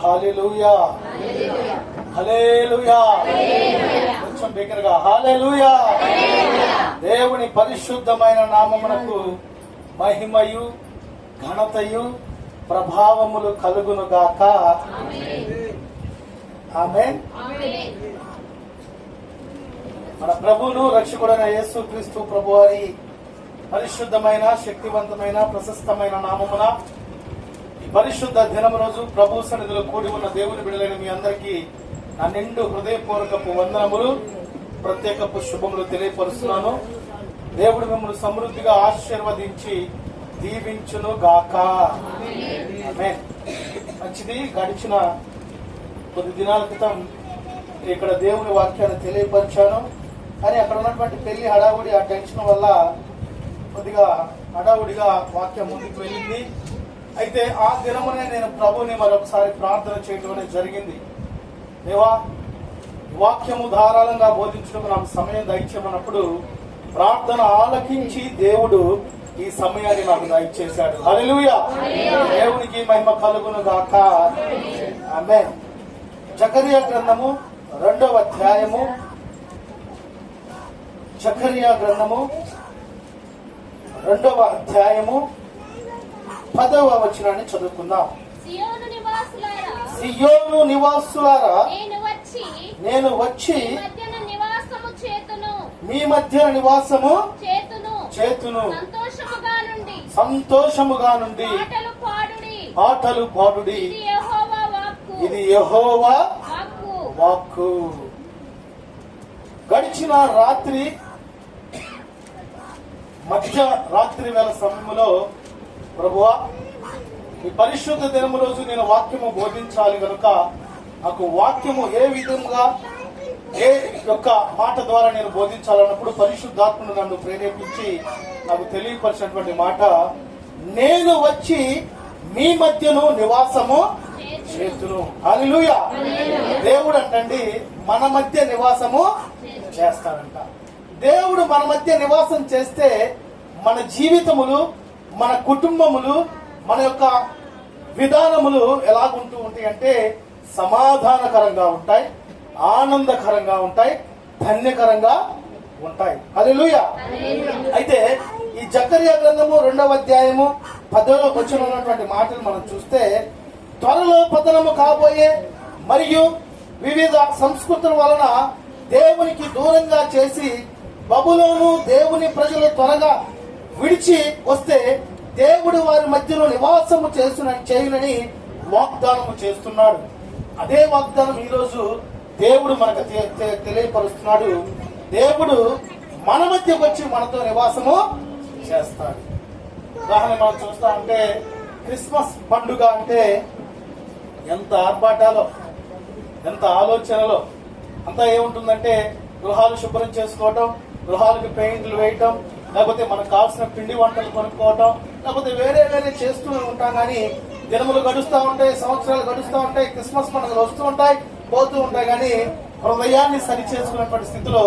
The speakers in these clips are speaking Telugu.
హల్లెలూయా, హల్లెలూయా. కొంచెం బిగ్గరగా హల్లెలూయా. దేవుని పరిశుద్ధమైన నామమునకు మహిమయు ఘనతయు ప్రభావములు కలుగును గాక. ఆమేన్. మన ప్రభువును రక్షకుడైన యేసు క్రీస్తు ప్రభువారి పరిశుద్ధమైన శక్తివంతమైన ప్రశస్తమైన నామమున ఈ పరిశుద్ధ దినం రోజు ప్రభు సన్నిధిలో కూడి ఉన్న దేవుని బిడ్డలైన మీ అందరికీ నా నిండు హృదయపూర్వకపు వందనములు, ప్రత్యేకపు శుభములు తెలియపరుస్తున్నాను. దేవుడు మిమ్మల్ని సమృద్ధిగా ఆశీర్వదించి దీవించును గాక. ఆమేన్. మంచిది. గడిచిన కొద్ది దినాల క్రితం ఇక్కడ దేవుని వాక్యాన్ని తెలియపరిచాను. కానీ అక్కడ ఉన్నటువంటి పెళ్లి హడావుడి, ఆ టెన్షన్ వల్ల కొద్దిగా హడావుడిగా వాక్యం ముందుకు వెళ్ళింది. అయితే ఆ దినమునే నేను ప్రభుని మరొకసారి ప్రార్థన చేయడం అనేది జరిగింది. దేవా, వాక్యము ధారాళంగా బోధించడం నాకు సమయం దయచేయమన్నప్పుడు ప్రార్థన ఆలకించి దేవుడు ఈ సమయాన్ని నాకు దయచేశాడు. హల్లెలూయా. దేవునికి మహిమ కలుగును గాక. ఆమేన్. జకరియా గ్రంథము 2వ అధ్యాయము, జకరియా గ్రంథము 2వ అధ్యాయము 10వ వచనాన్ని చదువుకుందాం. సియోను నివాసులారా, నేను వచ్చి మీ మధ్య నివాసము చేతును, సంతోషముగా నుండి పాటలు పాడుడి. ఇది యెహోవా వాక్కు. గడిచిన రాత్రి రాత్రి వేళ సమయంలో ప్రభువా, ఈ పరిశుద్ధ దినము రోజు నేను వాక్యము బోధించాలి కనుక నాకు వాక్యము ఏ విధంగా ఏ యొక్క మాట ద్వారా నేను బోధించాలన్నప్పుడు పరిశుద్ధాత్మను నన్ను ప్రేరేపించి నాకు తెలియపరిచినటువంటి మాట, నేను వచ్చి మీ మధ్యను నివాసము చేతును. హల్లెలూయా. దేవుడు అంటండి మన మధ్య నివాసము చేస్తాడంట. దేవుడు మన మధ్య నివాసం చేస్తే మన జీవితములు, మన కుటుంబములు, మన యొక్క విధానములు ఎలాగుంటూ ఉంటాయి అంటే సమాధానకరంగా ఉంటాయి, ఆనందకరంగా ఉంటాయి, ధన్యకరంగా ఉంటాయి. హల్లెలూయా. అయితే ఈ జకరియా గ్రంథము 2వ అధ్యాయము 10వ వచనంలో ఉన్నటువంటి మాటలు మనం చూస్తే, త్వరలో పతనము కాబోయే మరియు వివిధ సంస్కృతుల వలన దేవునికి దూరంగా చేసి బబులోను దేవుని ప్రజలు త్వరగా విడిచి వస్తే దేవుడు వారి మధ్యలో నివాసము చేయునని వాగ్దానము చేస్తున్నాడు. అదే వాగ్దానం ఈరోజు దేవుడు మనకు తెలియపరుస్తున్నాడు. దేవుడు మన మధ్యకు వచ్చి మనతో నివాసము చేస్తాడు. ఉదాహరణ మనం చూస్తా ఉంటే క్రిస్మస్ పండుగ అంటే ఎంత ఆర్భాటాలో, ఎంత ఆలోచనలో, అంతా ఏముంటుందంటే గృహాలు శుభ్రం చేసుకోవటం, గృహాలకు పెయింట్లు వేయటం, లేకపోతే మనకు కావాల్సిన పిండి వంటలు కొనుక్కోవటం, లేకపోతే వేరే చేస్తూ ఉంటాం. కానీ దినములు గడుస్తూ ఉంటాయి, సంవత్సరాలు గడుస్తూ ఉంటాయి, క్రిస్మస్ పండుగలు వస్తూ ఉంటాయి, పోతూ ఉంటాయి. కానీ హృదయాన్ని సరి చేసుకున్నటువంటి స్థితిలో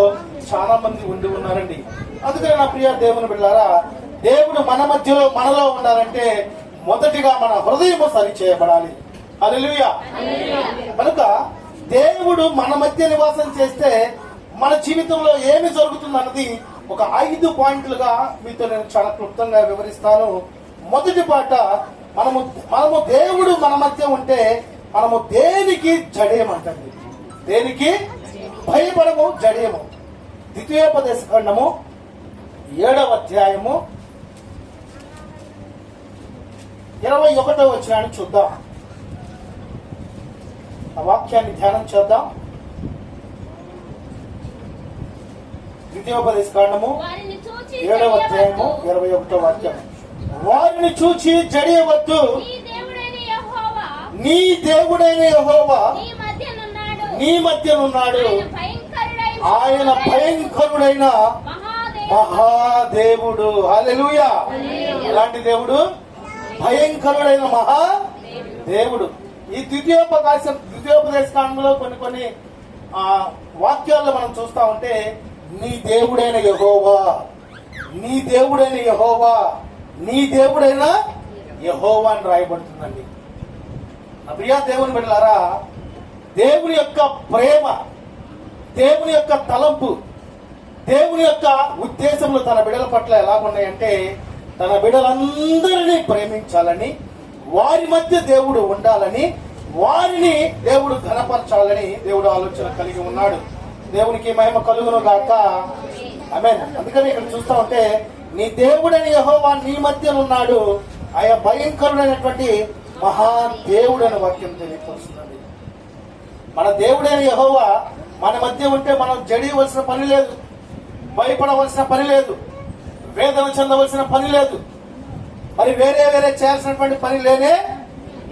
చాలా మంది ఉండి ఉన్నారండి. అందుకని నా ప్రియ దేవుని బిడ్డలారా, దేవుడు మన మధ్యలో మనలో ఉండాలంటే మొదటిగా మన హృదయము సరి చేయబడాలి. హల్లెలూయా. కనుక దేవుడు మన మధ్య నివాసం చేస్తే మన జీవితంలో ఏమి జరుగుతుంది అన్నది ఒక 5 పాయింట్లుగా మీతో నేను చాలా క్లుప్తంగా వివరిస్తాను. మొదటి పాట, మనము దేవుడు మన మధ్య ఉంటే మనము దేనికి జడేయమంటండి, దేనికి భయపడము, జడేయము. ద్వితీయోపదేశ ఖండము 7వ అధ్యాయము 21వ వచనాన్ని చూద్దాం. ఆ వాక్యాన్ని ధ్యానం చేద్దాం. ద్వితీయోపదేశ కాండము 7వ అధ్యాయము 21వ వాక్యం. వారిని చూచి జడియవద్దు, నీ దేవుడైన యెహోవా నీ మధ్యనున్నాడు, ఆయన భయంకరుడైన మహాదేవుడు. హల్లెలూయా. ఎలాంటి దేవుడు? భయంకరుడైన మహాదేవుడు. ఈ ద్వితీయోపదేశ కాండంలో కొన్ని వాక్యాల్లో మనం చూస్తా ఉంటే నీ దేవుడైన యెహోవా, నీ దేవుడైన యెహోవా, నీ దేవుడైన యెహోవా అని రాయబడుతుందండి. ప్రియా దేవుని బిడ్డలారా, దేవుని యొక్క ప్రేమ, దేవుని యొక్క తలంపు, దేవుని యొక్క ఉద్దేశములు తన బిడ్డల పట్ల ఎలా ఉన్నాయంటే, తన బిడ్డలందరినీ ప్రేమించాలని, వారి మధ్య దేవుడు ఉండాలని, వారిని దేవుడు ఘనపరచాలని దేవుడు ఆలోచన కలిగి ఉన్నాడు. దేవునికి మహిమ కలుగును గాక. ఆమేన్. అందుకని ఇక్కడ చూస్తా ఉంటే, నీ దేవుడని యెహోవా నీ మధ్య ఉన్నాడు, ఆయన భయంకరుడైనటువంటి మహాదేవుడు అనే వాక్యం తెలియపరుస్తున్నది. మన దేవుడైన యెహోవా మన మధ్య ఉంటే మనం జడియవలసిన పని లేదు, భయపడవలసిన పని లేదు, వేదన చెందవలసిన పని లేదు, మరి వేరే చేయాల్సినటువంటి పని లేనే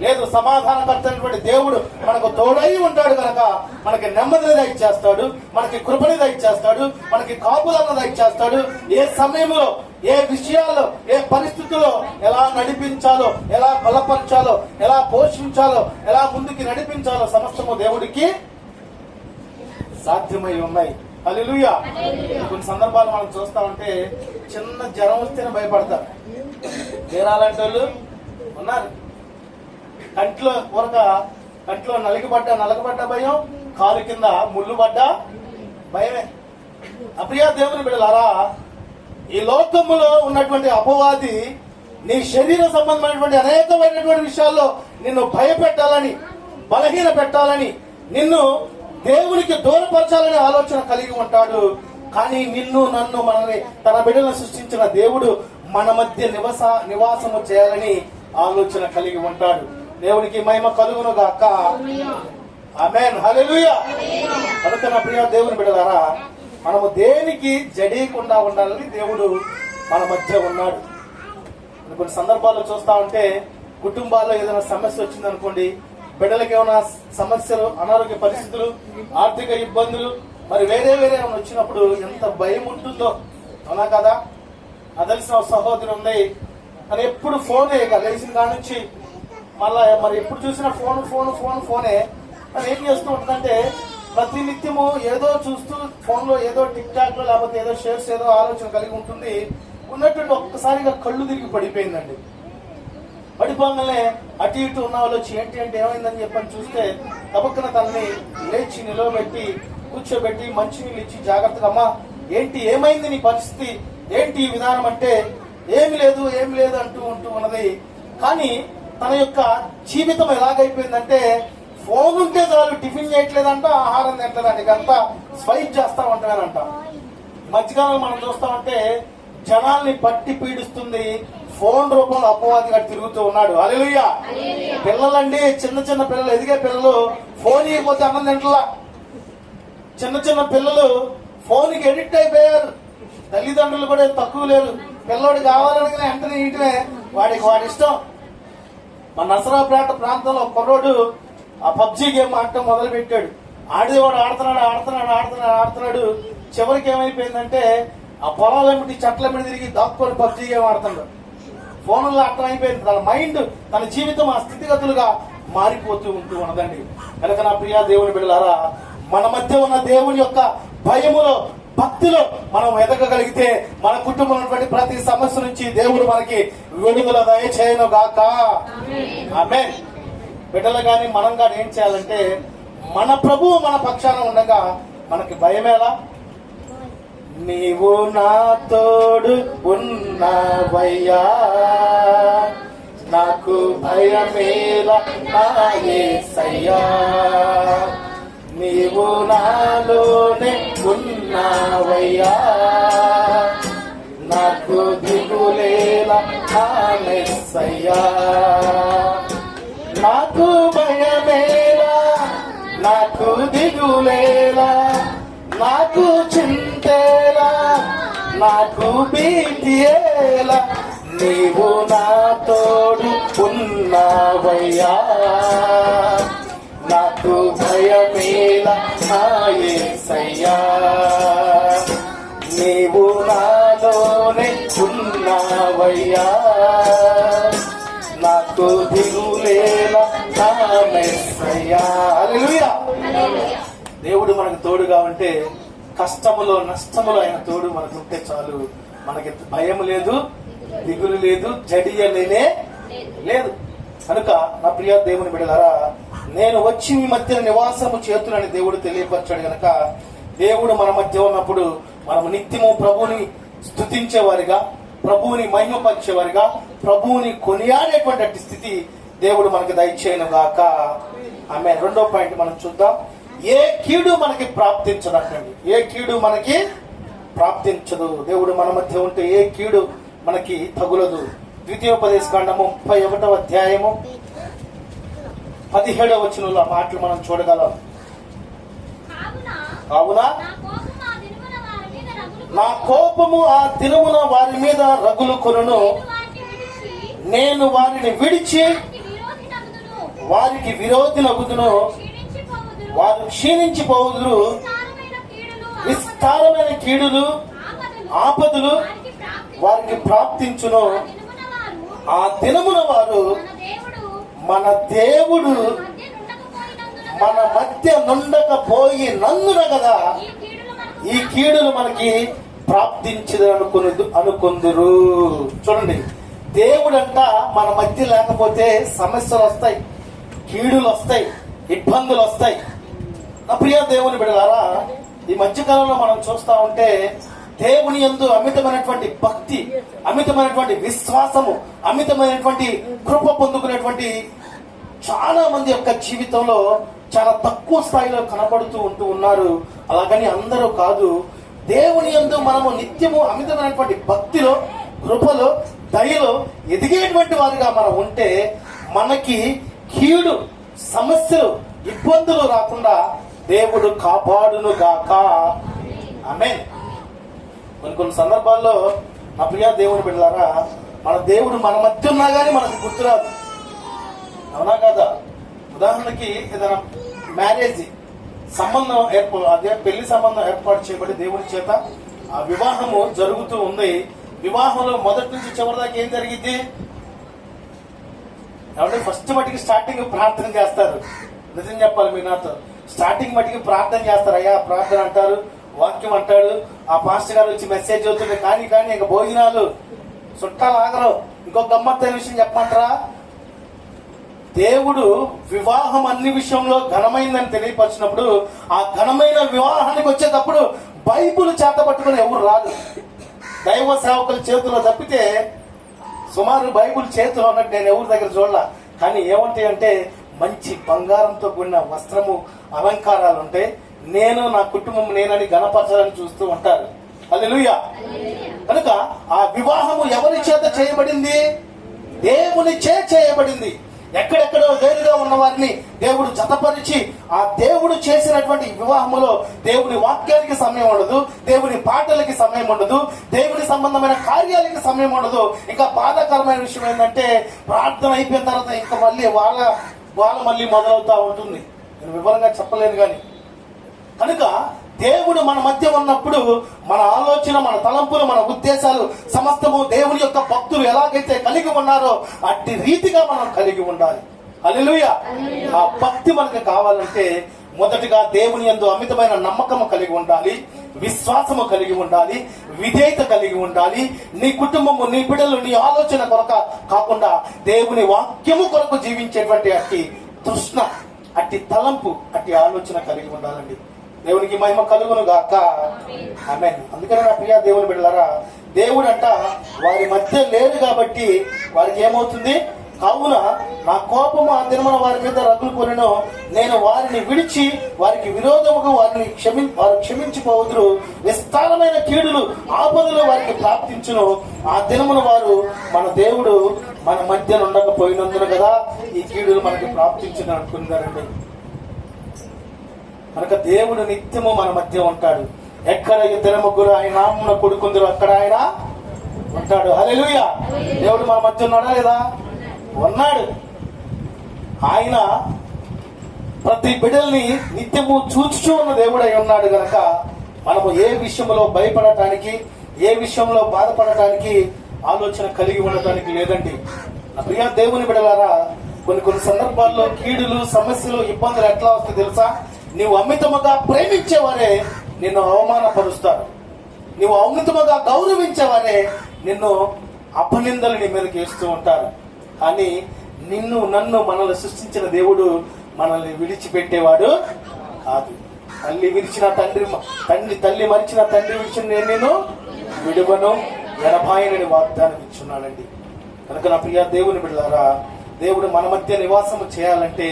లేదు. సమాధానకర్తైనటువంటి దేవుడు మనకు తోడై ఉంటాడు కనుక మనకి నెమ్మదిని దయచేస్తాడు, మనకి కృపని దయచేస్తాడు, మనకి కాపుదలను దయచేస్తాడు. ఏ సమయంలో, ఏ విషయాల్లో, ఏ పరిస్థితుల్లో ఎలా నడిపించాలో, ఎలా బలపరచాలో, ఎలా పోషించాలో, ఎలా ముందుకి నడిపించాలో సమస్తము దేవుడికి సాధ్యమై ఉన్నాయి. హల్లెలూయా. కొన్ని సందర్భాలు మనం చూస్తా ఉంటే, చిన్న జ్వరం వస్తేనే భయపడతారు. తీరాలంటే వాళ్ళు ఉన్నారు. కంట్లో నలగబడ్డ భయం, కాలు కింద ముళ్ళు పడ్డ భయమే. అప్రియా దేవుని బిడ్డలారా, ఈ లోకములో ఉన్నటువంటి అపవాది నీ శరీర సంబంధమైనటువంటి అనేకమైనటువంటి విషయాల్లో నిన్ను భయపెట్టాలని, బలహీన పెట్టాలని, నిన్ను దేవునికి దూరపరచాలనే ఆలోచన కలిగి ఉంటాడు. కానీ నిన్ను, నన్ను, మనల్ని, తన బిడ్డలను సృష్టించిన దేవుడు మన మధ్య నివాసము చేయాలని ఆలోచన కలిగి ఉంటాడు. దేవునికి మహిమ కలుగును గాక. ఆమేన్. హల్లెలూయా. కనుక నా ప్రియ దేవుని బిడ్డలారా, మనము దేనికి జడీయకుండా ఉండాలని దేవుడు మన మధ్య ఉన్నాడు. కొన్ని సందర్భాల్లో చూస్తా ఉంటే, కుటుంబాల్లో ఏదైనా సమస్య వచ్చిందనుకోండి, బిడ్డలకి ఏమైనా సమస్యలు, అనారోగ్య పరిస్థితులు, ఆర్థిక ఇబ్బందులు, మరి వేరే ఏమైనా వచ్చినప్పుడు ఎంత భయం ఉంటుందో, అవునా కదా? నాకు తెలిసిన సహోదరి ఉంది, అని ఎప్పుడు ఫోనే, లేచిన కాడ నుంచి మళ్ళా మరి ఎప్పుడు చూసినా ఫోనే. తను ఏం చేస్తూ ఉంటుందంటే, ప్రతి నిత్యము ఏదో చూస్తూ ఫోన్లో ఏదో టిక్ టాక్ లో లేకపోతే ఏదో షేర్స్ ఏదో ఆలోచన కలిగి ఉంటుంది. ఉన్నటువంటి ఒక్కసారిగా కళ్ళు తిరిగి పడిపోయిందండి. పడిపోగానే అటు ఇటు ఉన్న వాళ్ళు వచ్చి ఏంటి ఏమైందని చెప్పని చూస్తే, తప్పకన తనని లేచి నిలవబెట్టి కూర్చోబెట్టి మంచినీళ్ళు ఇచ్చి జాగ్రత్తగా, అమ్మా ఏంటి, ఏమైంది నీ పరిస్థితి, ఏంటి ఈ విధానం అంటే, ఏమి లేదు అంటూ ఉన్నది. కానీ తన యొక్క జీవితం ఎలాగైపోయిందంటే, ఫోన్ ఉంటే చాలు, టిఫిన్ చేయట్లేదంట, ఆహారం తింటలేదంట, ఇకంతా స్వైప్ చేస్తా ఉంటానంట. మధ్యకాలంలో మనం చూస్తా ఉంటే జనాల్ని పట్టి పీడిస్తుంది ఫోన్ రూపంలో అపవాదిగా తిరుగుతూ ఉన్నాడు. హల్లెలూయా. పిల్లలండి, చిన్న పిల్లలు, ఎదిగే పిల్లలు ఫోన్ ఇవ్వకపోతే అన్నం తింటలా. చిన్న పిల్లలు ఫోన్కి ఎడిక్ట్ అయిపోయారు. తల్లిదండ్రులు కూడా తక్కువ లేరు. పిల్లోడు కావాలని వెంటనే ఇంటనే వాడి ఇష్టం. మన నసరాపేట ప్రాంతంలో కుర్రోడు ఆ పబ్జీ గేమ్ ఆడటం మొదలు పెట్టాడు. ఆడేవాడు ఆడుతున్నాడు. చివరికి ఏమైపోయిందంటే, ఆ పొలాలెంబడి చెట్లెంబడి తిరిగి దాక్కొని పబ్జీ గేమ్ ఆడుతున్నాడు. ఫోన్లో అర్థం అయిపోయింది. తన మైండ్, తన జీవితం ఆ స్థితిగతులుగా మారిపోతూ ఉన్నదండి. కనుక నా ప్రియా దేవుని బిడ్డలారా, మన మధ్య ఉన్న దేవుని యొక్క భయములో, భక్తిలో మనం ఎదగగలిగితే, మన కుటుంబంలో ఉన్నటువంటి ప్రతి సమస్య నుంచి దేవుడు మనకి విడుదల దయచేయను గాక. ఆమేన్. బిడ్డలు గాని మనం గాని ఏం చేయాలంటే, మన ప్రభువు మన పక్షాన ఉండగా మనకి భయమేలా? నీవు నా తోడు ఉన్నావయ్యా, నాకు భయమేలా నా యేసయ్యా. నీవు నాలోనే ఉన్నావయ్యా, నాకు దిగులేలా నా యేసయ్యా. నాకు భయమేలా, నాకు దిగులేలా, నాకు చింతేలా, నాకు భీతియేలా, నీవు నా తోడు ఉన్నావయ్యా, నాకు భయమేలా నా యేసయ్యా. నీవు నాలోనే ఉన్నావయ్యా, నాకు దిగులేలా నా యేసయ్యా. హల్లెలూయా. దేవుడు మనకు తోడుగా ఉంటే, కష్టములో నష్టములో ఆయన తోడు మనకు ఉంటే చాలు. మనకి భయం లేదు, దిగులు లేదు, జడియలేనే లేదు. కనుక నా ప్రియ దేవుని బిడ్డలారా, నేను వచ్చి మీ మధ్య నివాసము చేతులని దేవుడు తెలియపరచాడు. గనక దేవుడు మన మధ్య ఉన్నప్పుడు మనము నిత్యము ప్రభువుని స్తుతించేవారిగా, ప్రభువుని మహిమపరిచేవారిగా, ప్రభువుని కొనియాడేటువంటి స్థితి దేవుడు మనకి దయచేయను గాక. ఆమె రెండో పాయింట్ మనం చూద్దాం. ఏ కీడు మనకి ప్రాప్తించదండి. ఏ కీడు మనకి ప్రాప్తించదు. దేవుడు మన మధ్య ఉంటే ఏ కీడు మనకి తగులదు. ద్వితీయోపదేశకాండము 31వ అధ్యాయము 17వ వచనంలో ఆ మాటలు మనం చూడగలం. కావున నా కోపము ఆ దినమున వారి మీద రగులు కొనును, నేను వారిని విడిచి వారికి విరోధినగుదును, వారు క్షీణించిపోవుదురు. విస్తారమైన కీడులు ఆపదలు వారికి ప్రాప్తించును. ఆ దినమున వారు మన దేవుడు మన మధ్య నుండకపోయినందున కదా ఈ కీడులు మనకి ప్రాప్తించదు అనుకుందురు. చూడండి, దేవుడంట మన మధ్య లేకపోతే సమస్యలు వస్తాయి, కీడులు వస్తాయి, ఇబ్బందులు వస్తాయి. నా ప్రియ దేవుని బిడ్డలారా, ఈ మధ్యకాలంలో మనం చూస్తా ఉంటే దేవుని యందు అమితమైనటువంటి భక్తి, అమితమైనటువంటి విశ్వాసము, అమితమైనటువంటి కృప పొందుకునేటువంటి చాలా మంది యొక్క జీవితంలో చాలా తక్కువ స్థాయిలో కనపడుతూ ఉన్నారు. అలాగని అందరూ కాదు. దేవుని యందు మనము నిత్యము అమితమైనటువంటి భక్తిలో, కృపలో, దయలో ఎదిగేటువంటి వారిగా మనం ఉంటే మనకి కీడు, సమస్యలు, ఇబ్బందులు రాకుండా దేవుడు కాపాడును గాక. ఆమేన్. కొన్ని సందర్భాల్లో నా ప్రియ దేవుని బిడ్డలారా, మన దేవుడు మన మధ్య ఉన్నా గానీ మనకు గుర్తురాదు. అవునా కదా? ఉదాహరణకి ఏదైనా మ్యారేజ్ సంబంధం అదే పెళ్లి సంబంధం ఏర్పాటు చేయబడి దేవుని చేత ఆ వివాహము జరుగుతూ ఉంది. వివాహంలో మొదటి నుంచి చివరి దాకా ఏం జరిగింది? కాబట్టి ఫస్ట్ మట్టికి స్టార్టింగ్ ప్రార్థన చేస్తారు. నిజం చెప్పాలి మీరు నాతో, స్టార్టింగ్ మట్టికి ప్రార్థన చేస్తారు. అయ్యా ప్రార్థన అంటారు, వాక్యం అంటాడు, ఆ పాస్టర్ గారు వచ్చి మెసేజ్ చదువుతుంటే కానీ ఇంకా భోజనాలు, చుట్టాలు ఆగరు. ఇంకొక గమ్మత్తైన విషయం చెప్పమంటారా? దేవుడు వివాహం అన్ని విషయంలో ఘనమైందని తెలియపరిచినప్పుడు ఆ ఘనమైన వివాహానికి వచ్చేటప్పుడు బైబుల్ చేత పట్టుకుని ఎవరు రాదు. దైవ సేవకుల చేతిలో తప్పితే సుమారు బైబుల్ చేతిలో ఉన్నట్టు నేను ఎవరి దగ్గర చూడాల. కానీ ఏమంటాయి అంటే మంచి బంగారంతో కూడిన వస్త్రము, అలంకారాలు ఉంటాయి. నేను నా కుటుంబం నేనని గణపరచాలని చూస్తూ ఉంటారు. హల్లెలూయా. కనుక ఆ వివాహము ఎవరి చేత చేయబడింది? దేవుని చేయబడింది. ఎక్కడెక్కడో వేరుగా ఉన్న వారిని దేవుడు జతపరిచి ఆ దేవుడు చేసినటువంటి వివాహములో దేవుని వాక్యానికి సమయం ఉండదు, దేవుని పాటలకి సమయం ఉండదు, దేవుని సంబంధమైన కార్యాలకి సమయం ఉండదు. ఇంకా బాధాకరమైన విషయం ఏంటంటే ప్రార్థన అయిపోయిన తర్వాత ఇంకా మళ్ళీ వాళ్ళ మళ్ళీ మొదలవుతా ఉంటుంది. నేను వివరంగా చెప్పలేను కానీ. కనుక దేవుడు మన మధ్య ఉన్నప్పుడు మన ఆలోచన, మన తలంపులు, మన ఉద్దేశాలు సమస్తము దేవుని యొక్క భక్తులు ఎలాగైతే కలిగి ఉన్నారో అట్టి రీతిగా మనం కలిగి ఉండాలి. హల్లెలూయా. ఆ భక్తి మనకు కావాలంటే మొదటిగా దేవుని యందు అమితమైన నమ్మకము కలిగి ఉండాలి, విశ్వాసము కలిగి ఉండాలి, విధేయత కలిగి ఉండాలి. నీ కుటుంబము, నీ బిడ్డలు, నీ ఆలోచన కొరక కాకుండా దేవుని వాక్యము కొరకు జీవించేటువంటి అట్టి తృష్ణ, అట్టి తలంపు, అట్టి ఆలోచన కలిగి ఉండాలండి. దేవునికి మహిమ కలుగును గాక. ఆమేన్. అందుకనే నా ప్రియ దేవుని బిడ్డలారా, దేవుడు అంట వారి మధ్య లేరు కాబట్టి వారికి ఏమవుతుంది? కావున నా కోపము ఆ దినమున వారి మీద రగులు కొనెను, నేను వారిని విడిచి వారికి విరోధముగా వారు క్షమించిపోవుదురు. విస్తారమైన కీడులు ఆపదలు వారికి ప్రాప్తించును. ఆ దినమున వారు మన దేవుడు మన మధ్య ఉండకపోయినందున కదా ఈ కీడులు మనకి ప్రాప్తించును అనుకున్నారండి. కనుక దేవుడు నిత్యము మన మధ్య ఉంటాడు. ఎక్కడ ఇద్దరు ముగ్గురు ఆయన నామమున కూడుకుందరు అక్కడ ఆయన ఉంటాడు. హల్లెలూయా. దేవుడు మన మధ్య ఉన్నాడా లేదా? ఉన్నాడు. ఆయన ప్రతి బిడ్డల్ని నిత్యము చూచుచూ ఉన్న దేవుడు అయి ఉన్నాడు. గనక మనము ఏ విషయంలో భయపడటానికి, ఏ విషయంలో బాధపడటానికి ఆలోచన కలిగి ఉండటానికి లేదండి. నా ప్రియ దేవుని బిడ్డలారా, కొన్ని సందర్భాల్లో కీడులు, సమస్యలు, ఇబ్బందులు ఎట్లా వస్తాయి తెలుసా? నీవు అమితముగా ప్రేమించేవారే నిన్ను అవమానపరుస్తారు. నీవు అమితముగా గౌరవించేవారే నిన్ను అపనిందలు నీ మీదకి వేస్తూ ఉంటారు. కానీ నిన్ను నన్ను మనల్ని సృష్టించిన దేవుడు మనల్ని విడిచిపెట్టేవాడు కాదు. తల్లి మరిచిన తండ్రి విడిచిన నేను విడువను ఎడబాయనని వాగ్దానం ఇచ్చున్నాడండి. కనుక నా ప్రియ దేవుని బిడ్డలారా, దేవుడు మన మధ్య నివాసము చేయాలంటే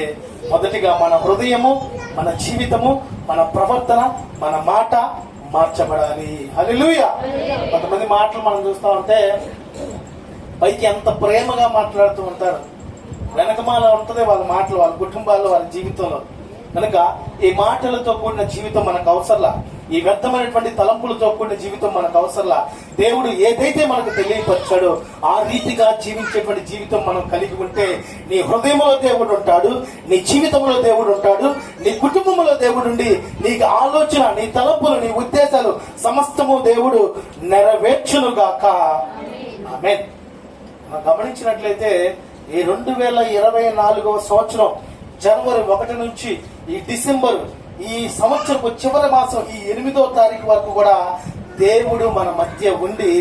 మొదటిగా మన హృదయము, మన జీవితము, మన ప్రవర్తన, మన మాట మార్చబడాలి. హల్లెలూయా. కొంతమంది మాటలు మనం చూస్తా ఉంటే పైకి ఎంత ప్రేమగా మాట్లాడుతూ ఉంటారు, వెనకమాల ఉంటది వాళ్ళ మాటలు, వాళ్ళ కుటుంబాల్లో, వాళ్ళ జీవితంలో. కనుక ఈ మాటలతో కూడిన జీవితం మనకు అవసరంలా, ఈ వ్యర్థమైనటువంటి తలంపులతో కూడిన జీవితం మనకు అవసరంలా. దేవుడు ఏదైతే మనకు తెలియపరిచాడో ఆ రీతిగా జీవించేటువంటి జీవితం మనం కలిగి ఉంటే నీ హృదయంలో దేవుడు ఉంటాడు, నీ జీవితంలో దేవుడు ఉంటాడు, నీ కుటుంబంలో దేవుడు ఉండి నీకు ఆలోచన, నీ తలంపులు, నీ ఉద్దేశాలు సమస్తము దేవుడు నెరవేర్చునుగాక. ఆమేన్. మనం గమనించినట్లయితే ఈ 2024వ సంవత్సరం జనవరి 1 నుంచి ఈ డిసెంబర్, ఈ సంవత్సరపు చివరి మాసం, ఈ 8వ తారీఖు వరకు కూడా దేవుడు మన మధ్య ఉండి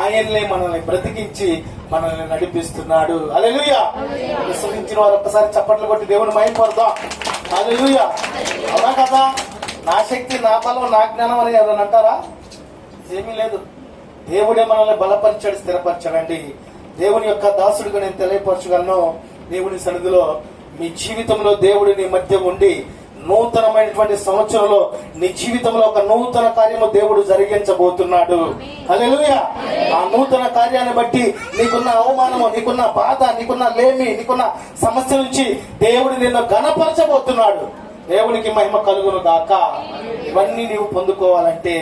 ఆయనలే మనల్ని బ్రతికించి మనల్ని నడిపిస్తున్నాడు. హల్లెలూయా. విశ్వసించిన వారు ఒక్కసారి చప్పట్లు కొట్టి దేవుని మహిమపడదాం. హల్లెలూయా. అవునా కదా? నా శక్తి, నా బలం, నా జ్ఞానం అని ఎవరైనా అంటారా? ఏమీ లేదు. దేవుడే మనల్ని బలపరిచాడు, స్థిరపరచాడండి. దేవుని యొక్క దాసుడిగా నేను తెలియపరచగలను. దేవుని సన్నిధిలో మీ జీవితంలో దేవుడు నీ మధ్య ఉండి నూతనమైనటువంటి సంవత్సరంలో నీ జీవితంలో ఒక నూతన కార్యము దేవుడు జరిగించబోతున్నాడు. హల్లెలూయా. ఆ నూతన కార్యాన్ని బట్టి నీకున్న అవమానము, నీకున్న బాధ, నీకున్న లేమి, నీకున్న సమస్య నుంచి దేవుడు నిన్ను ఘనపరచబోతున్నాడు. దేవునికి మహిమ కలుగును గాక. ఇవన్నీ నీవు పొందుకోవాలంటే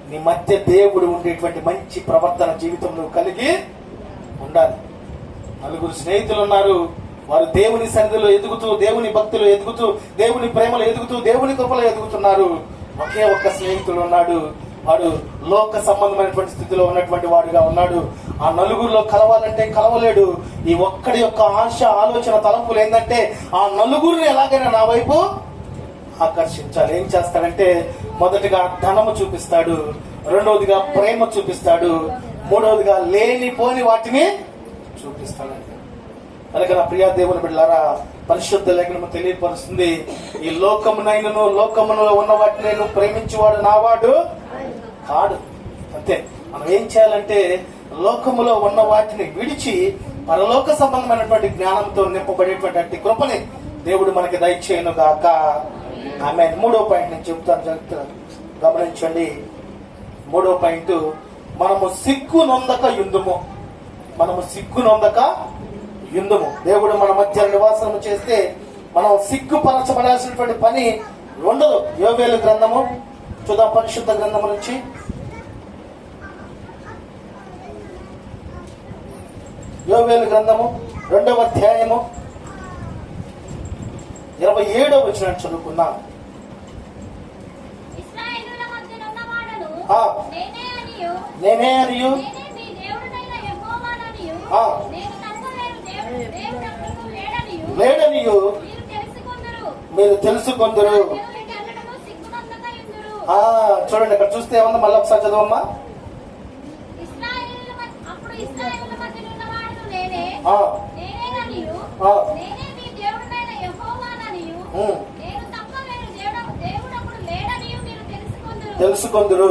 నీ మధ్య దేవుడు ఉండేటువంటి మంచి ప్రవర్తన జీవితం నువ్వు కలిగి ఉండాలి. 4 స్నేహితులు ఉన్నారు. వారు దేవుని సన్నిధిలో ఎదుగుతూ, దేవుని భక్తిలో ఎదుగుతూ, దేవుని ప్రేమలో ఎదుగుతూ, దేవుని కృపలో ఎదుగుతున్నారు. ఒకే ఒక్క స్నేహితుడు ఉన్నాడు. వాడు లోక సంబంధమైనటువంటి స్థితిలో ఉన్నటువంటి వాడుగా ఉన్నాడు. ఆ 4గురిలో కలవాలంటే కలవలేడు. ఈ ఒక్కడి యొక్క ఆశ, ఆలోచన, తలంపులు ఏంటంటే ఆ 4గురిని ఎలాగైనా నా వైపు ఆకర్షించాలి. ఏం చేస్తాడంటే మొదటిగా ధనము చూపిస్తాడు, రెండవదిగా ప్రేమ చూపిస్తాడు, మూడవదిగా లేనిపోని వాటిని చూపిస్తాడండి. కనుక నా ప్రియ దేవుని బిడ్డలారా, పరిశుద్ధ లేఖనము తెలియపరుస్తుంది, ఈ లోకమునైనను లోకములో ఉన్న వాటిని నేను ప్రేమించేవాడు నావాడు కాడు. అంతే. మనం ఏం చేయాలంటే లోకములో ఉన్న వాటిని విడిచి పరలోక సంబంధమైనటువంటి జ్ఞానంతో నింపబడేటువంటి కృపని దేవుడు మనకి దయచేయను గాక. ఆమె 3వ పాయింట్ నేను చెప్తాను, గమనించండి. 3వ పాయింట్, మనము సిగ్గు నొందక యుందుము. మనము సిగ్గు నొందక యుందుము. దేవుడు మన మధ్య నివాసము చేస్తే మనం సిగ్గుపరచబడాల్సినటువంటి పని ఉండదు. యోవేలు గ్రంథము చూద్దాం, పరిశుద్ధ గ్రంథము నుంచి యోవేలు గ్రంథము 2వ అధ్యాయము 27వ వచనం చదువుకుందాం. నేనే అనియు లేడనియు మీరు తెలుసుకొందురు. చూడండి, అక్కడ చూస్తే ఏమన్నా, మళ్ళీ ఒకసారి చదవమ్మా. తెలుసుకొందురు,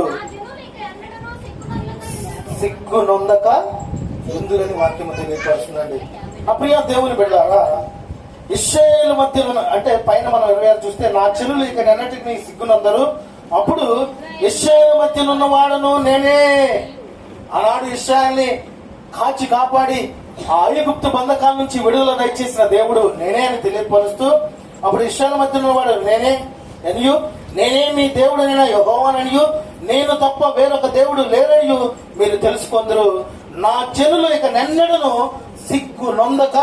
సిగ్గు నొందక ఎందురని వాక్యము తెలియపరుస్తుందండి. అప్రియ దేవుని బిడ్డలారా, ఇశ్రాయేలు మధ్య అంటే పైన మనం 26 చూస్తే, నా చెలులు ఇక నెన్నటికి సిగ్గునందరు, అప్పుడు ఇశ్రాయేలు మధ్య ఉన్న వాడను నేనే. ఆనాడు ఇశ్రాయేల్ని కాచి కాపాడి ఆ ఐగుప్తు బంధకాల నుంచి విడుదల దయచేసిన దేవుడు నేనే అని తెలియపరుస్తూ, అప్పుడు ఇశ్రాయేలు మధ్య ఉన్నవాడు నేనే అనియు, నేనే మీ దేవుడనైన యెహోవాననియు, నేను తప్ప వేరొక దేవుడు లేరనియు మీరు తెలుసుకొందురు. నా జనులు ఇక నెన్నడను సిగ్గు నొందక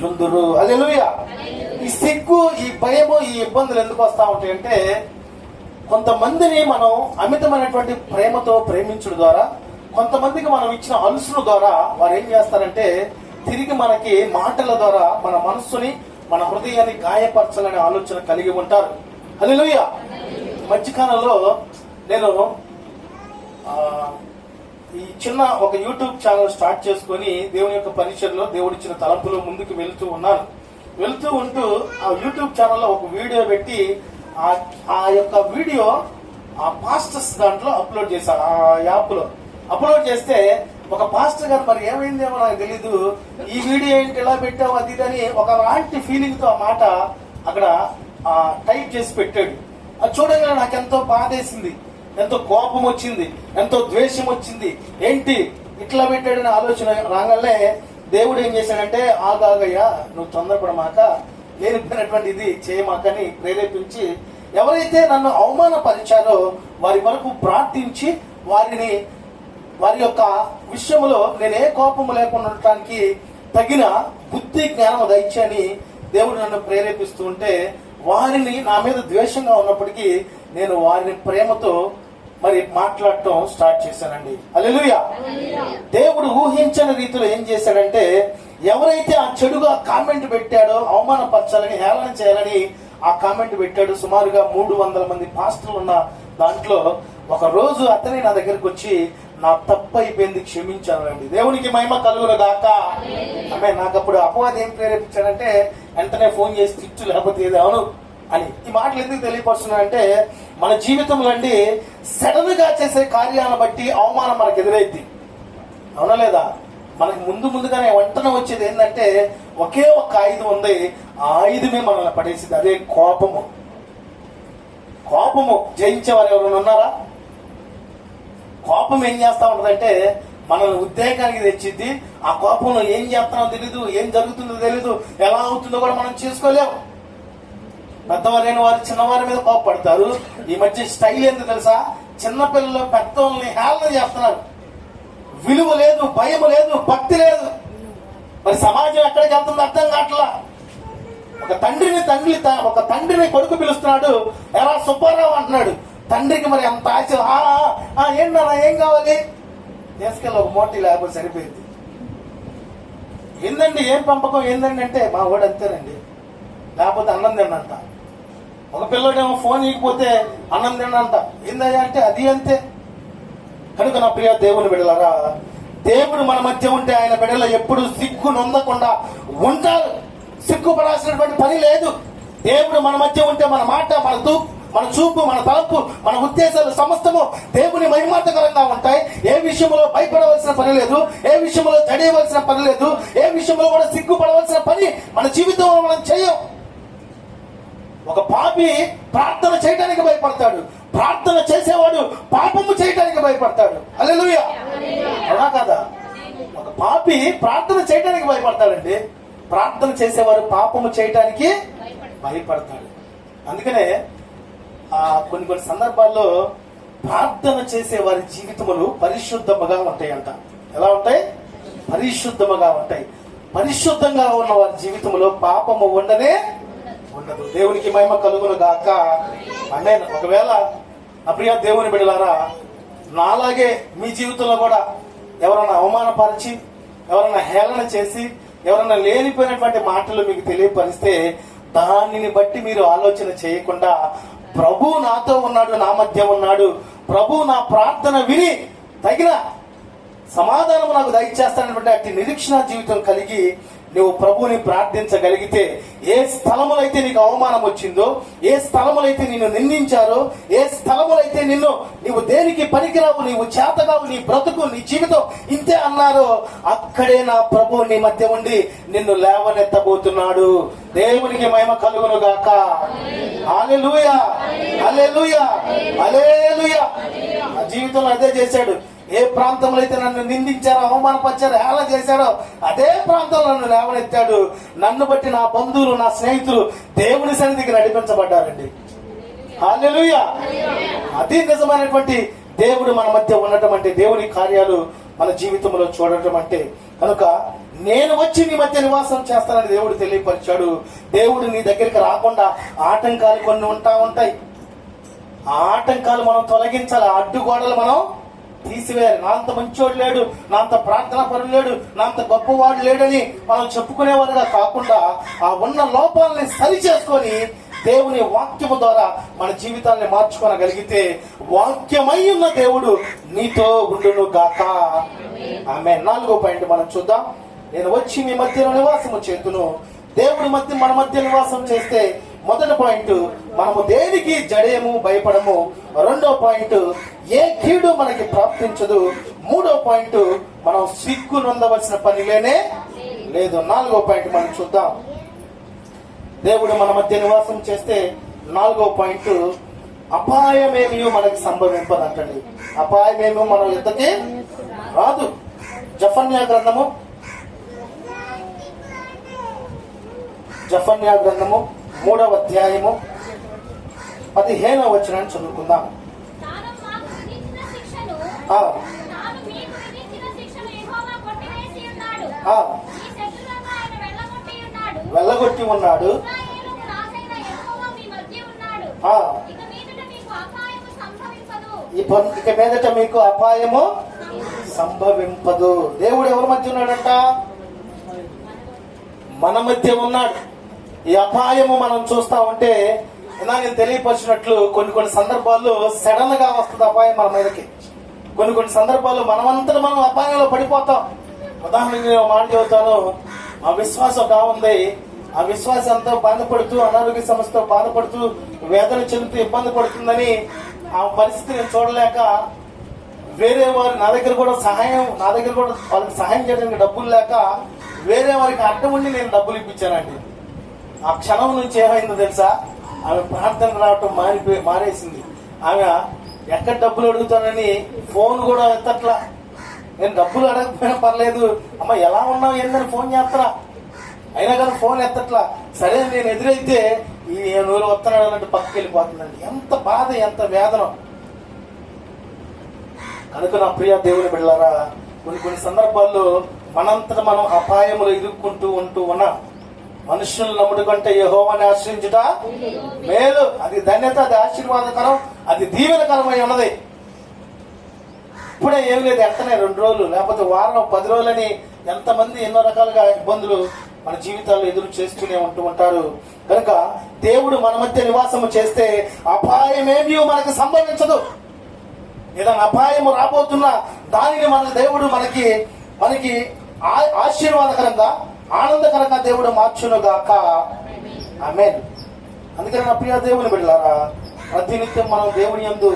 యుందురు. హల్లెలూయా. ఈ సిగ్గు, ఈ భయము, ఈ ఇబ్బందులు ఎందుకు వస్తా ఉంటాయంటే, కొంతమందిని మనం అమితమైనటువంటి ప్రేమతో ప్రేమించడం ద్వారా, కొంతమందికి మనం ఇచ్చిన అలుసుల ద్వారా వారు ఏం చేస్తారంటే తిరిగి మనకి మాటల ద్వారా మన మనస్సుని, మన హృదయాన్ని గాయపరచాలనే ఆలోచన కలిగి ఉంటారు. హల్లెలూయా. మధ్యకాలంలో నేను ఈ చిన్న ఒక యూట్యూబ్ ఛానల్ స్టార్ట్ చేసుకొని దేవుని యొక్క పరిచయంలో దేవుడిచ్చిన తలంపులో ముందుకు వెళ్తూ ఉన్నాను. వెళ్తూ ఉంటూ ఆ యూట్యూబ్ ఛానల్లో ఒక వీడియో పెట్టి ఆ యొక్క వీడియో ఆ పాస్టర్స్ దాంట్లో అప్లోడ్ చేశారు. ఆ యాప్ లో అప్లోడ్ చేస్తే ఒక పాస్టర్ గారు మరి ఏమైందేమో నాకు తెలీదు, ఈ వీడియో ఏంటి ఇలా పెట్టావు అది అని ఒక లాంటి ఫీలింగ్ తో ఆ మాట అక్కడ టైప్ చేసి పెట్టాడు. అది చూడగానే నాకు ఎంతో బాధేసింది, ఎంతో కోపం వచ్చింది, ఎంతో ద్వేషం వచ్చింది. ఏంటి ఇట్లా పెట్టాడని ఆలోచన రాగానే దేవుడు ఏం చేశాడంటే, ఆగాగయ్యా నువ్వు తొందరపడమాక, లేనిపోయినటువంటి ఇది చేయమాకని ప్రేరేపించి ఎవరైతే నన్ను అవమానపరిచారో వారి వరకు ప్రార్థించి వారి యొక్క విషయంలో నేనే కోపము లేకుండా ఉండటానికి తగిన బుద్ధి జ్ఞానం దయచని దేవుడు నన్ను ప్రేరేపిస్తూ ఉంటే, వారిని నా మీద ద్వేషంగా ఉన్నప్పటికీ నేను వారిని ప్రేమతో మరి మాట్లాడటం స్టార్ట్ చేశానండి. హల్లెలూయా. దేవుడు ఊహించని రీతిలో ఏం చేశాడంటే, ఎవరైతే ఆ చెడుగా కామెంట్ పెట్టాడో, అవమానపరచాలని హేళన చేయాలని ఆ కామెంట్ పెట్టాడు, సుమారుగా 300 మంది పాస్టర్లు ఉన్న దాంట్లో ఒక రోజు అతనే నా దగ్గరకు వచ్చి నా తప్పు అయిపోయింది క్షమించానండి. దేవునికి మహిమ కలుగును గాక. ఆమె నాకు అప్పుడు అపవాది ఏం ప్రేరేపించాడంటే, వెంటనే ఫోన్ చేసి తిట్టు లేకపోతే ఏది అవును అని. ఈ మాటలు ఎందుకు తెలియపరుస్తున్నానంటే, మన జీవితంలో అండి సడన్ గా చేసే కార్యాలను బట్టి అవమానం మనకు ఎదురైద్ది, అవునా లేదా? మనకి ముందుగానే వెంటనే వచ్చేది ఏంటంటే ఒకే ఒక ఆయుధం ఉంది, ఆ ఆయుధమే మనల్ని పడేసింది, అదే కోపము. కోపము జయించేవారు ఎవరైనా ఉన్నారా? కోపం ఏం చేస్తా ఉంటదంటే మనల్ని ఉద్రేకానికి తెచ్చిద్ది. ఆ కోపంలో ఏం చేస్తానో తెలీదు, ఏం జరుగుతుందో తెలీదు, ఎలా అవుతుందో కూడా మనం చేసుకోలేము. పెద్దవారైన వారు చిన్నవారి మీద కోపపడతారు. ఈ మధ్య స్టైల్ ఏందో తెలుసా? చిన్నపిల్లలు పెద్దవాళ్ళని హేళన చేస్తున్నారు. విలువ లేదు, భయం లేదు, భక్తి లేదు. మరి సమాజం ఎక్కడికి వెళ్తుందో అర్థం కావట్లా. ఒక తండ్రిని కొడుకు పిలుస్తున్నాడు, ఎలా సుబ్బారావు అంటున్నాడు. తండ్రికి మరి అంత ఆశ, ఏంటన్నా ఏం కావాలి, తీసుకెళ్ళి ఒక మోటీ లేకపోతే సరిపోయింది. ఏందండి ఏం పెంపకం ఏందండి అంటే, మా వాడు అంతేనండి, లేకపోతే అన్నం తిన్నంట. ఒక పిల్లడేమో ఫోన్ ఇకపోతే అన్నం తిన్నంట. ఏందయ్యా అంటే అది అంతే. కనుక నా ప్రియ దేవుని బిడ్డలారా, దేవుడు మన మధ్య ఉంటే ఆయన బిడ్డలు ఎప్పుడు సిగ్గు నొందకుండా ఉంటారు. సిగ్గుపడాల్సినటువంటి పని లేదు. దేవుడు మన మధ్య ఉంటే మన మాట, మన చూపు, మన తలంపు, మన ఉద్దేశాలు సమస్తము దేవుని మహిమార్థకరంగా ఉంటాయి. ఏ విషయంలో భయపడవలసిన పని లేదు, ఏ విషయంలో జడేయవలసిన పని లేదు, ఏ విషయంలో కూడా సిగ్గుపడవలసిన పని మన జీవితంలో మనం చేయం. ఒక పాపి ప్రార్థన చేయడానికి భయపడతాడు, ప్రార్థన చేసేవాడు పాపము చేయడానికి భయపడతాడు. హల్లెలూయా. అవునా కదా? ఒక పాపి ప్రార్థన చేయడానికి భయపడతాడండి, ప్రార్థన చేసేవాడు పాపము చేయడానికి భయపడతాడు. అందుకనే కొన్ని సందర్భాల్లో ప్రార్థన చేసే వారి జీవితములు పరిశుద్ధముగా ఉంటాయంట. ఎలా ఉంటాయి? పరిశుద్ధముగా ఉంటాయి. పరిశుద్ధంగా ఉన్న వారి జీవితంలో పాపము ఉండదు. దేవునికి మహిమ కలుగును గాక. ఆమేన్. ఒకవేళ నా ప్రియ దేవుని బిడ్డలారా, నాలాగే మీ జీవితంలో కూడా ఎవరన్నా అవమానపరిచి, ఎవరన్నా హేళన చేసి, ఎవరన్నా లేనిపోయినటువంటి మాటలు మీకు తెలియపరిస్తే దానిని బట్టి మీరు ఆలోచన చేయకుండా, ప్రభు నాతో ఉన్నాడు, నా మధ్య ఉన్నాడు, ప్రభు నా ప్రార్థన విని తగిన సమాధానం నాకు దయచేస్తానటువంటి అట్టి నిరీక్షణ జీవితం కలిగి నువ్వు ప్రభువుని ప్రార్థించగలిగితే, ఏ స్థలములైతే నీకు అవమానం వచ్చిందో, ఏ స్థలములైతే నిన్ను నిందించారో, ఏ స్థలములైతే నీవు దేనికి పనికిరావు, నీవు చేతగావు, నీ బ్రతుకు, నీ జీవితం ఇంతే అన్నారో, అక్కడే నా ప్రభువు నీ మధ్య ఉండి నిన్ను లేవనెత్తబోతున్నాడు. దేవునికి మహిమ కలుగును గాక. హల్లెలూయా, హల్లెలూయా, హల్లెలూయా. నా జీవితంలో అదే చేశాడు. ఏ ప్రాంతంలో అయితే నన్ను నిందించారో, అవమానపరిచారో, హేళన చేశారో అదే ప్రాంతంలో నన్ను లేవనెత్తాడు. నన్ను బట్టి నా బంధువులు, నా స్నేహితులు దేవుని సన్నిధికి నడిపించబడ్డారండి. హల్లెలూయా. అది నిజమైనటువంటి దేవుడు మన మధ్య ఉండటం అంటే, దేవుని కార్యాలు మన జీవితంలో చూడటం అంటే. కనుక నేను వచ్చి నీ మధ్య నివాసం చేస్తానని దేవుడు తెలియపరిచాడు. దేవుడు నీ దగ్గరికి రాకుండా ఆటంకాలు కొన్ని ఉంటాయి. ఆ ఆటంకాలు మనం తొలగించాలి, అడ్డుగోడలు మనం తీసివేయాలి. నా అంత మంచివాడు లేడు, నా అంత ప్రార్థనా పరుడు లేడు, నా అంత గొప్పవాడు లేడని మనం చెప్పుకునేవారుగా కాకుండా, ఆ ఉన్న లోపాలని సరి చేసుకొని దేవుని వాక్యము ద్వారా మన జీవితాన్ని మార్చుకోగలిగితే వాక్యమై ఉన్న దేవుడు నీతో ఉండును గాక. ఆమేన్. 4వ పాయింట్ మనం చూద్దాం. నేను వచ్చి మీ మధ్యలో నివాసము చేతును. దేవుడి మధ్య మన మధ్య నివాసం చేస్తే మొదటి పాయింట్, మనము దేనికి జడేము, భయపడము. 2వ పాయింట్, ఏ కీడు మనకి ప్రాప్తించదు. 3వ పాయింట్, మనం సిగ్గు నొందవలసిన పని లేనే లేదు. 4వ పాయింట్ మనం చూద్దాం. దేవుడు మన మధ్య నివాసం చేస్తే 4వ పాయింట్, అపాయమేమీ మనకి సంభవింపదంటండి. అపాయమేమో మన యుద్ధకి రాదు. జఫన్యా గ్రంథము 3వ అధ్యాయము 15వ వచనాన్ని చదువుకుందాం. వెళ్ళగొట్టి ఉన్నాడు. ఇక మీదట మీకు అపాయము సంభవింపదు. దేవుడు ఎవరి మధ్య ఉన్నాడంట? మన మధ్య ఉన్నాడు. ఈ అపాయము మనం చూస్తా ఉంటే నేను తెలియపరిచినట్లు కొన్ని సందర్భాల్లో సడన్ గా వస్తుంది అపాయం మన మీదకి. కొన్ని సందర్భాల్లో మనమంతా మనం అపాయంలో పడిపోతాం. ఉదాహరణకి నేను మాట చెబుతాను. ఆ విశ్వాసం కావుంది. ఆ విశ్వాసం అంతా బాధపడుతూ, అనారోగ్య సమస్యతో బాధపడుతూ, వేదన చెందుతూ ఇబ్బంది పడుతుందని ఆ పరిస్థితి నేను చూడలేక వేరే వారు నా దగ్గర కూడా వాళ్ళకి సహాయం చేయడానికి డబ్బులు లేక వేరే వారికి అడ్డం ఉండి నేను డబ్బులు ఇప్పించానండి. ఆ క్షణం నుంచి ఏమైందో తెలుసా? ఆమె ప్రార్థన రావటం మారేసింది. ఆమె ఎక్కడ డబ్బులు అడుగుతానని ఫోన్ కూడా ఎత్తట్లా. నేను డబ్బులు అడగకపోయినా పర్లేదు, అమ్మ ఎలా ఉన్నావు ఏందని ఫోన్ చేస్తారా, అయినా కానీ ఫోన్ ఎత్తట్లా. సరే నేను ఎదురైతే ఈ నూరు వస్తున్నాడు అన్నట్టు పక్కకి వెళ్ళిపోతుందండి. ఎంత బాధ, ఎంత వేదన. కనుక నా ప్రియ దేవుని బిడ్డలారా, కొన్ని సందర్భాల్లో మనంతట మనం అపాయములు ఎదుర్కొంటూ ఉన్నాం. మనుషులను నమ్ముడు కంటే యెహోవాని ఆశ్రయించుట మేలు. అది ధన్యత, అది ఆశీర్వాదకరం, అది దీవెనకరమై ఉన్నది. ఇప్పుడే ఏం లేదు, వెంటనే 2 రోజులు లేకపోతే వారం, 10 రోజులని ఎంతమంది ఎన్నో రకాలుగా ఇబ్బందులు మన జీవితాల్లో ఎదురు చేస్తూనే ఉంటారు. కనుక దేవుడు మన మధ్య నివాసము చేస్తే అపాయమేమీ మనకు సంభవించదు. ఏదైనా అపాయము రాబోతున్నా దానిని మన దేవుడు మనకి ఆశీర్వాదకరంగా, ఆనందకరంగా దేవుడు మార్చునుగాక. ఆమేన్. అందుకని నా ప్రియ దేవుని బిడ్డలారా, ప్రతినిత్యం మనం దేవుని యందు,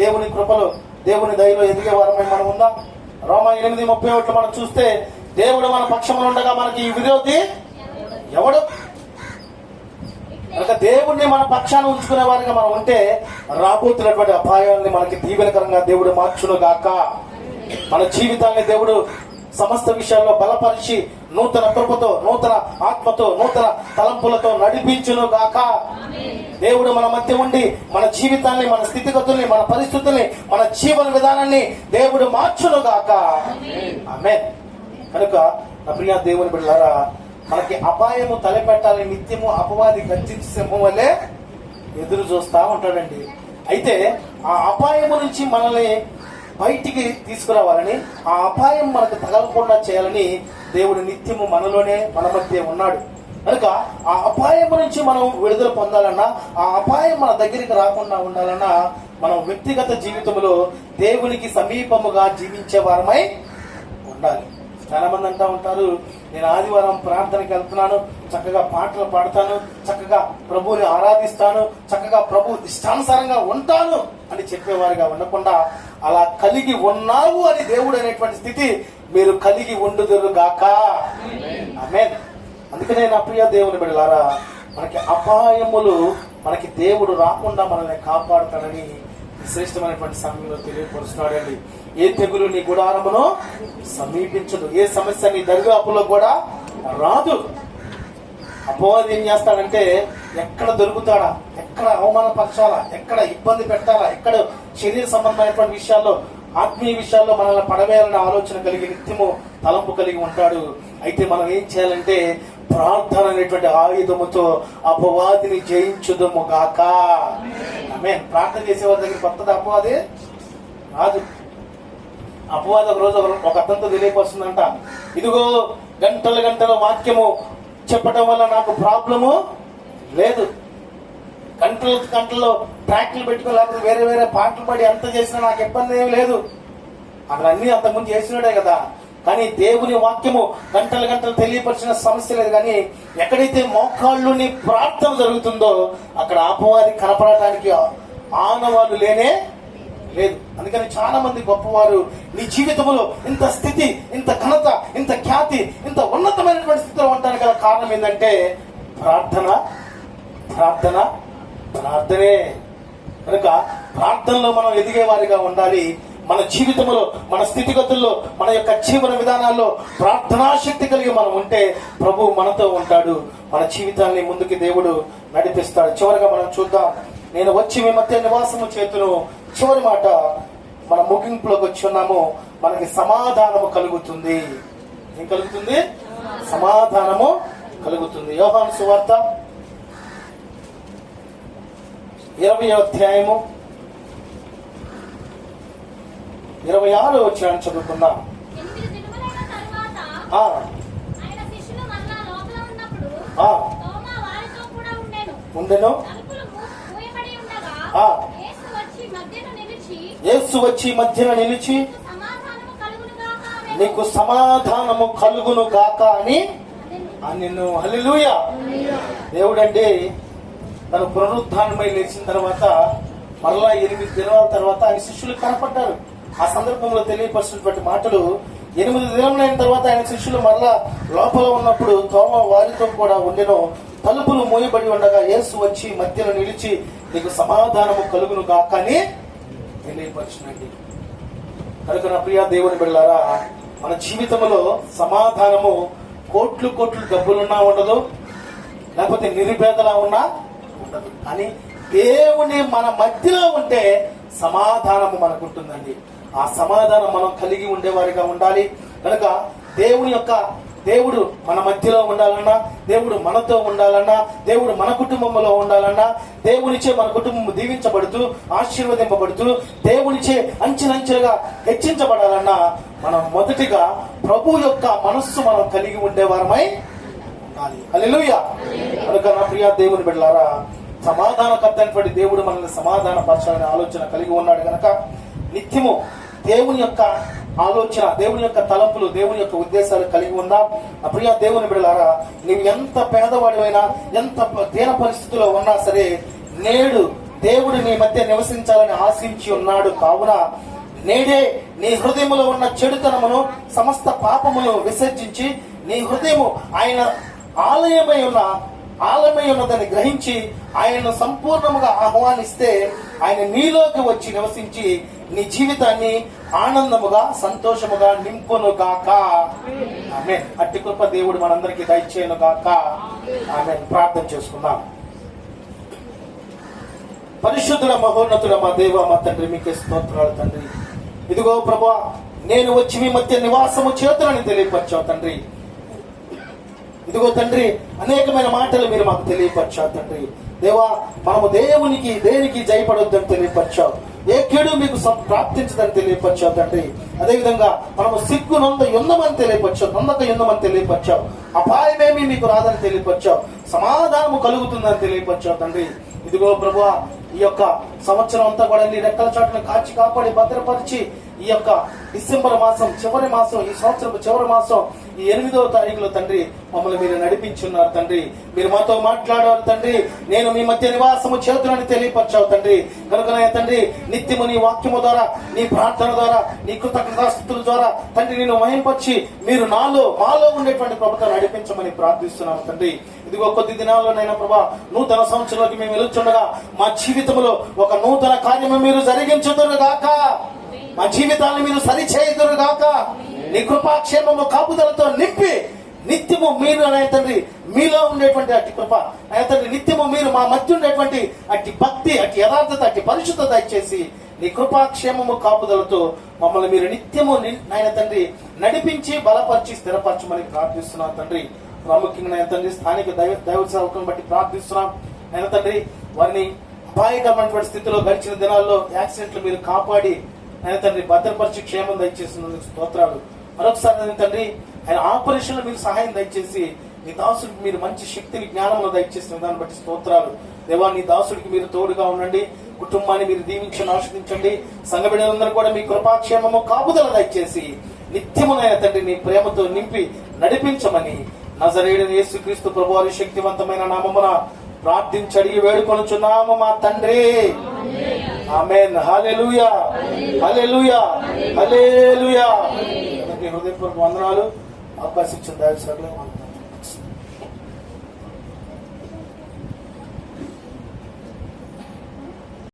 దేవుని కృపలో, దేవుని దయలో ఎదిగే వారమై మనం ఉందాం. రోమా 8:31 మనం చూస్తే, దేవుడు మన పక్షమున ఉండగా మనకి ఈ విరోధి ఎవడు? కనుక దేవుడిని మన పక్షాన్ని ఉంచుకునే వారిగా మనం ఉంటే రాబోతున్నటువంటి అపాయాన్ని మనకి దీవెనకరంగా దేవుడు మార్చునుగాక. మన జీవితాన్ని దేవుడు సమస్త విషయాల్లో బలపరిచి నూతన కృపతో, నూతన ఆత్మతో, నూతన తలంపులతో నడిపించును గాక. దేవుడు మన మధ్య ఉండి మన జీవితాన్ని, మన స్థితిగతుల్ని, మన పరిస్థితుల్ని, మన జీవన విధానాన్ని దేవుడు మార్చును గాక. ఆమేన్. కనుక నా ప్రియ దేవుని బిడ్డలారా, మనకి అపాయము తలపెట్టాలని నిత్యము అపవాది గర్జించే సింహం వల్లే ఎదురు చూస్తా ఉంటాడండి. అయితే ఆ అపాయము నుంచి మనల్ని బయటికి తీసుకురావాలని, ఆ అపాయం మనకు తగలకుండా చేయాలని దేవుడు నిత్యము మనలోనే, మన మధ్య ఉన్నాడు. కనుక ఆ అపాయం నుంచి మనం విడుదల పొందాలన్నా, ఆ అపాయం మన దగ్గరికి రాకుండా ఉండాలన్నా, మనం వ్యక్తిగత జీవితంలో దేవునికి సమీపముగా జీవించే వారమై ఉండాలి. చాలా మంది అంటా ఉంటారు, నేను ఆదివారం ప్రార్థనకి వెళ్తున్నాను, చక్కగా పాటలు పాడతాను, చక్కగా ప్రభువుని ఆరాధిస్తాను, చక్కగా ప్రభు ఇష్టానుసారంగా ఉంటాను అని చెప్పేవారిగా ఉండకుండా, అలా కలిగి ఉన్నావు అని దేవుడు అనేటువంటి స్థితి మీరు కలిగి ఉండుదురు గాక. ఆమేన్. అందుకనే నా ప్రియ దేవుని బిడ్డలారా, మనకి అపాయములు మనకి దేవుడు రాకుండా మనల్ని కాపాడుతాడని శ్రేష్టమైనటువంటి సమయంలో తెలియపరుస్తున్నాడండి. ఏ తెగులు నీ గుడారమును సమీపించదు, ఏ సమస్య నీ దరిదాపులో కూడా రాదు. అపవాది ఏం చేస్తాడంటే, ఎక్కడ దొరుకుతాడా, ఎక్కడ అవమానపరచాలా, ఎక్కడ ఇబ్బంది పెట్టాలా, ఎక్కడ శరీర సంబంధమైనటువంటి విషయాల్లో, ఆత్మీయ విషయాల్లో మనల్ని పడవేయాలనే ఆలోచన కలిగి నిత్యము తలంపు కలిగి ఉంటాడు. అయితే మనం ఏం చేయాలంటే, ప్రార్థన అనేటువంటి ఆయుధముతో అపవాదిని జయించుదము గాక. ఆమేన్. ప్రార్థన చేసేవారి దగ్గర కొత్తది అపవాది రాదు. అపవాది ఒక రోజు ఒక అతనితో తెలియపరుస్తుందంట, ఇదిగో గంటల వాక్యము చెప్పటం వల్ల నాకు ప్రాబ్లము లేదు, గంటల్లో ట్రాక్లు పెట్టుకుని లేకపోతే వేరే వేరే పాటలు పడి ఎంత చేసినా నాకు ఇబ్బంది ఏమి లేదు. అక్కడ అన్ని అంతకుముందు చేసినాడే కదా. కానీ దేవుని వాక్యము గంటలు తెలియపరిచిన సమస్య లేదు. కానీ ఎక్కడైతే మోకాళ్ళుని ప్రార్థన జరుగుతుందో అక్కడ అపవాది కనపడటానికి ఆనవాళ్ళు లేనే లేదు. అందుకని చాలా మంది గొప్పవారు నీ జీవితంలో ఇంత స్థితి, ఇంత ఘనత, ఇంత ఖ్యాతి, ఇంత ఉన్నతమైనటువంటి స్థితిలో ఉండడానికి గల కారణం ఏంటంటే ప్రార్థనే. కనుక ప్రార్థనలో మనం ఎదిగే వారిగా ఉండాలి. మన జీవితంలో, మన స్థితిగతుల్లో, మన యొక్క జీవన విధానాల్లో ప్రార్థనాశక్తి కలిగి మనం ఉంటే ప్రభు మనతో ఉంటాడు. మన జీవితాన్ని ముందుకి దేవుడు నడిపిస్తాడు. చివరిగా మనం చూద్దాం. నేను వచ్చి మీ మధ్య నివాసము చేతును. చివరి మాట మన ముగింపులోకి వచ్చి ఉన్నాము. మనకి సమాధానము కలుగుతుంది. ఏం కలుగుతుంది? సమాధానము కలుగుతుంది. యోహాను సువార్త 20వ అధ్యాయము 26వ వచనాన్ని చదువుకుందాం. ఉండెను. యేసు వచ్చి మధ్యన నిలిచి నీకు సమాధానము కలుగును గాక అని నిన్ను. హల్లెలూయా. దేవుడండి తను పునరుద్ధానమై లేచిన తర్వాత మరలా 8 దినాల తర్వాత ఆయన శిష్యులు కనపడ్డారు. ఆ సందర్భంలో తెలియపరిచినటువంటి మాటలు, 8 దినములైన తర్వాత ఆయన శిష్యులు మరలా లోపల ఉన్నప్పుడు తోమ వారితో కూడా ఉండెను. తలుపులు మూయబడి ఉండగా యేసు వచ్చి మధ్యలో నిలిచి నీకు సమాధానము కలుగును గాక అని తెలియపరిచినండి. కనుక నా ప్రియ దేవుని బిడ్డలారా, మన జీవితంలో సమాధానము కోట్లు డబ్బులున్నా ఉండదు, లేకపోతే నిరుపేదలా ఉన్నా ఉండదు. కానీ దేవుని మన మధ్యలో ఉంటే సమాధానము మనకుంటుందండి. ఆ సమాధానం మనం కలిగి ఉండేవారిగా ఉండాలి. కనుక దేవుడు మన మధ్యలో ఉండాలన్నా, దేవుడు మనతో ఉండాలన్నా, దేవుడు మన కుటుంబంలో ఉండాలన్నా, దేవునిచే మన కుటుంబం దీవించబడుతూ ఆశీర్వదింపబడుతూ దేవునిచే అంచెలంచెలుగా హెచ్చించబడాలన్నా మనం మొదటిగా ప్రభు యొక్క మనస్సు మనం కలిగి ఉండేవారమై ఉండాలి. హల్లెలూయా. కనుక నా ప్రియ దేవుని బిడ్డలారా, సమాధానకర్త అయినటువంటి దేవుడు మనల్ని సమాధాన పరచాలనే ఆలోచన కలిగి ఉన్నాడు. కనుక నిత్యము దేవుని యొక్క ఆలోచన, దేవుని యొక్క తలంపులు, దేవుని యొక్క ఉద్దేశాలు కలిగి ఉందా? ప్రియ దేవుని బిడ్డలారా, నీవు ఎంత పేదవాడివైనా, ఎంత దీన పరిస్థితిలో ఉన్నా సరే నేడు దేవుడు నీ మధ్య నివసించాలని ఆశించి ఉన్నాడు. కావున నేడే నీ హృదయములో ఉన్న చెడుతనమును, సమస్త పాపమును విసర్జించి నీ హృదయము ఆయన ఆలయమై ఉన్నదని గ్రహించి ఆయనను సంపూర్ణముగా ఆహ్వానిస్తే ఆయన నీలోకి వచ్చి నివసించి నీ జీవితాన్ని ఆనందముగా, సంతోషముగా నింపును గాక. ఆమేన్. అట్టి కృప దేవుడు మనందరికీ దయచేయను గాక. ఆమేన్. ప్రార్థన చేసుకుందాం. పరిశుద్ధుడ మహోన్నతుడ మా దేవ, మా తండ్రి, మీకే స్తోత్రాలు తండ్రి. ఇదిగో ప్రభువా, నేను వచ్చి మీ మధ్య నివాసము చేతులని తెలియపరిచావు తండ్రి. ఇదిగో తండ్రి, అనేకమైన మాటలు మీరు మాకు తెలియపరిచావు తండ్రి. దేవా, మనము దేనికి జయపడొద్దని తెలియపరిచావు. ఏ కీడు మీకు ప్రాప్తించదని తెలియపరిచావు తండ్రి. అదేవిధంగా మనము సిగ్గు నొందమని తెలియపరిచావు. అపాయమేమి మీకు రాదని తెలియపరిచావు. సమాధానము కలుగుతుందని తెలియపరిచావు తండ్రి. ఇదిగో ప్రభువా, ఈ యొక్క సంవత్సరం అంతా కూడా నీ రెక్కల చాటును కాచి కాపాడి భద్రపరిచి ఈ యొక్క డిసెంబర్ మాసం చివరి మాసం, ఈ సంవత్సరం చివరి మాసం, ఈ 8వ తారీఖులో తండ్రి మమ్మల్ని మీరు నడిపించున్నారు తండ్రి. మీరు మాతో మాట్లాడారు తండ్రి. నేను మీ మధ్య నివాసము చేతులని తెలియపరిచావు తండ్రి. కనుక తండ్రి, నిత్యము నీ వాక్యము ద్వారా, నీ ప్రార్థన ద్వారా, నీ కృతజ్ఞతాస్తుతుల ద్వారా తండ్రి నేను మహింపరిచి మీరు మాలో ఉండేటువంటి ప్రభుత్వం నడిపించమని ప్రార్థిస్తున్నాను తండ్రి. ఇదిగో కొద్ది దినాల్లోనైనా ప్రభా, నూతన సంవత్సరంలోకి మేము వెళ్తుండగా మా జీవితంలో ఒక నూతన కార్యము మీరు జరిగించుదురు గాక. మా జీవితాన్ని మీరు సరిచేయుదురు గాక. నీ కృపాక్షేమము కాపుదలతో నింపి నిత్యము మీరు తండ్రి మీలో ఉండేటువంటి అట్టి కృప తండ్రి, నిత్యము మీరు మా మధ్య ఉండేటువంటి అట్టి భక్తి, అట్టి యథార్థత, అట్టి పరిశుద్ధత ఇచ్చేసి నీ కృపాక్షేమము కాపుదలతో మమ్మల్ని మీరు నిత్యము నాయన తండ్రి నడిపించి బలపరిచి స్థిరపరచమని ప్రార్థిస్తున్నాం తండ్రి. ప్రాముఖ్యంగా నాయన తండ్రి స్థానిక దైవ సేవకులను బట్టి ప్రార్థిస్తున్నాం నాయన తండ్రి. వారిని అపాయకరమైనటువంటి స్థితిలో గడిచిన దినాల్లో యాక్సిడెంట్లు మీరు కాపాడి ఆయన తండ్రి భద్రపరిచి క్షేమం దయచేసినందుకు స్తోత్రాలు. మరొకసారి తండ్రి, ఆయన ఆపరేషన్ మీరు సహాయం దయచేసి నీ దాసుడికి మీరు మంచి శక్తిని, జ్ఞానమును దయచేసిన దాన్ని బట్టి స్తోత్రాలు. దేవా, నీ దాసుడికి మీరు తోడుగా ఉండండి. కుటుంబాన్ని మీరు దీవించండి, ఆశ్రదించండి. సంఘ బిడ్డలందరూ కూడా మీ కృపాక్షేమము, కాపుదల దయచేసి నిత్యమునైన తండ్రి నీ ప్రేమతో నింపి నడిపించమని నజరేయుడైన యేసుక్రీస్తు ప్రభువారి శక్తివంతమైన నామమున ప్రార్థించి అడిగి వేడుకొనుచున్నాము మా తండ్రి. ఆమేన్. హల్లెలూయా, హల్లెలూయా, హల్లెలూయా. హృదయపూర్వక వందనాలు. అవకాశం ఇచ్చిన దైవ